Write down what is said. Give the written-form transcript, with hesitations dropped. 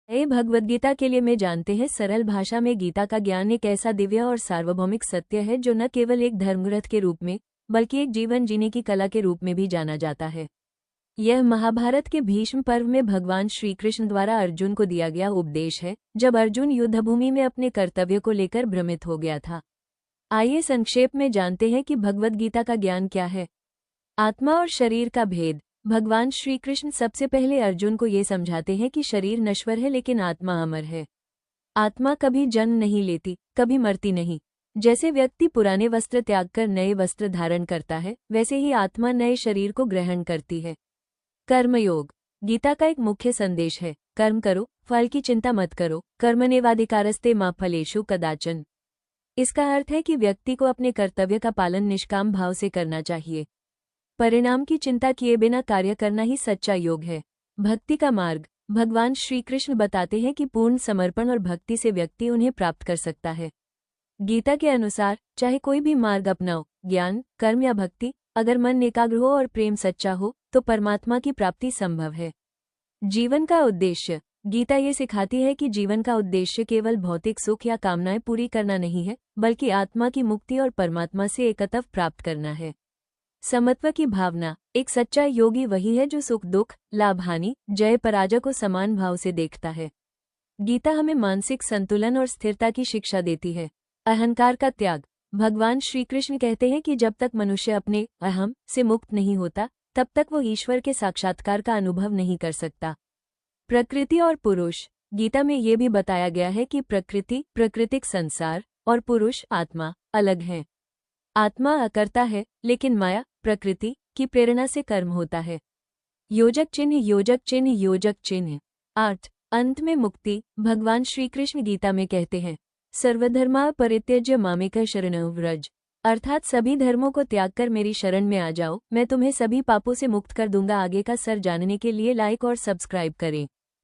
भगवद गीता के लिए में जानते हैं सरल भाषा में गीता का ज्ञान एक ऐसा दिव्य और सार्वभौमिक सत्य है जो न केवल एक धर्मग्रंथ के रूप में बल्कि एक जीवन जीने की कला के रूप में भी जाना जाता है। यह महाभारत के भीष्म पर्व में भगवान श्री कृष्ण द्वारा अर्जुन को दिया गया उपदेश है, जब अर्जुन युद्धभूमि में अपने कर्तव्य को लेकर भ्रमित हो गया था। आइए संक्षेप में जानते हैं कि भगवद गीता का ज्ञान क्या है। आत्मा और शरीर का भेद। भगवान श्री कृष्ण सबसे पहले अर्जुन को ये समझाते हैं कि शरीर नश्वर है लेकिन आत्मा अमर है। आत्मा कभी जन्म नहीं लेती, कभी मरती नहीं। जैसे व्यक्ति पुराने वस्त्र त्याग कर नए वस्त्र धारण करता है, वैसे ही आत्मा नए शरीर को ग्रहण करती है। कर्मयोग। गीता का एक मुख्य संदेश है, कर्म करो, फल की चिंता मत करो, कर्मण्येवाधिकारस्ते मा फलेषु कदाचन। इसका अर्थ है कि व्यक्ति को अपने कर्तव्य का पालन निष्काम भाव से करना चाहिए। परिणाम की चिंता किए बिना कार्य करना ही सच्चा योग है। भक्ति का मार्ग। भगवान श्री कृष्ण बताते हैं कि पूर्ण समर्पण और भक्ति से व्यक्ति उन्हें प्राप्त कर सकता है। गीता के अनुसार चाहे कोई भी मार्ग अपनाओ, ज्ञान, कर्म या भक्ति, अगर मन एकाग्र हो और प्रेम सच्चा हो तो परमात्मा की प्राप्ति संभव है। जीवन का उद्देश्य। गीता ये सिखाती है कि जीवन का उद्देश्य केवल भौतिक सुख या कामनाएं पूरी करना नहीं है, बल्कि आत्मा की मुक्ति और परमात्मा से एकत्व प्राप्त करना है। समत्व की भावना। एक सच्चा योगी वही है जो सुख दुख, लाभ हानि, जय पराजय को समान भाव से देखता है। गीता हमें मानसिक संतुलन और स्थिरता की शिक्षा देती है। अहंकार का त्याग। भगवान श्री कृष्ण कहते हैं कि जब तक मनुष्य अपने अहम से मुक्त नहीं होता, तब तक वो ईश्वर के साक्षात्कार का अनुभव नहीं कर सकता। प्रकृति और पुरुष। गीता में ये भी बताया गया है कि प्रकृति, प्राकृतिक संसार, और पुरुष, आत्मा, अलग हैं। आत्मा अकर्ता है, लेकिन माया, प्रकृति की प्रेरणा से कर्म होता है। योजक चिन्ह, योजक चिन्ह, योजक चिन्ह। अर्थ। अंत में मुक्ति। भगवान श्री कृष्ण गीता में कहते हैं, सर्वधर्मा परित्यज्य मामेकं शरणं व्रज। अर्थात सभी धर्मों को त्याग कर मेरी शरण में आ जाओ, मैं तुम्हें सभी पापों से मुक्त कर दूंगा। आगे का सर जानने के लिए लाइक और सब्सक्राइब करें।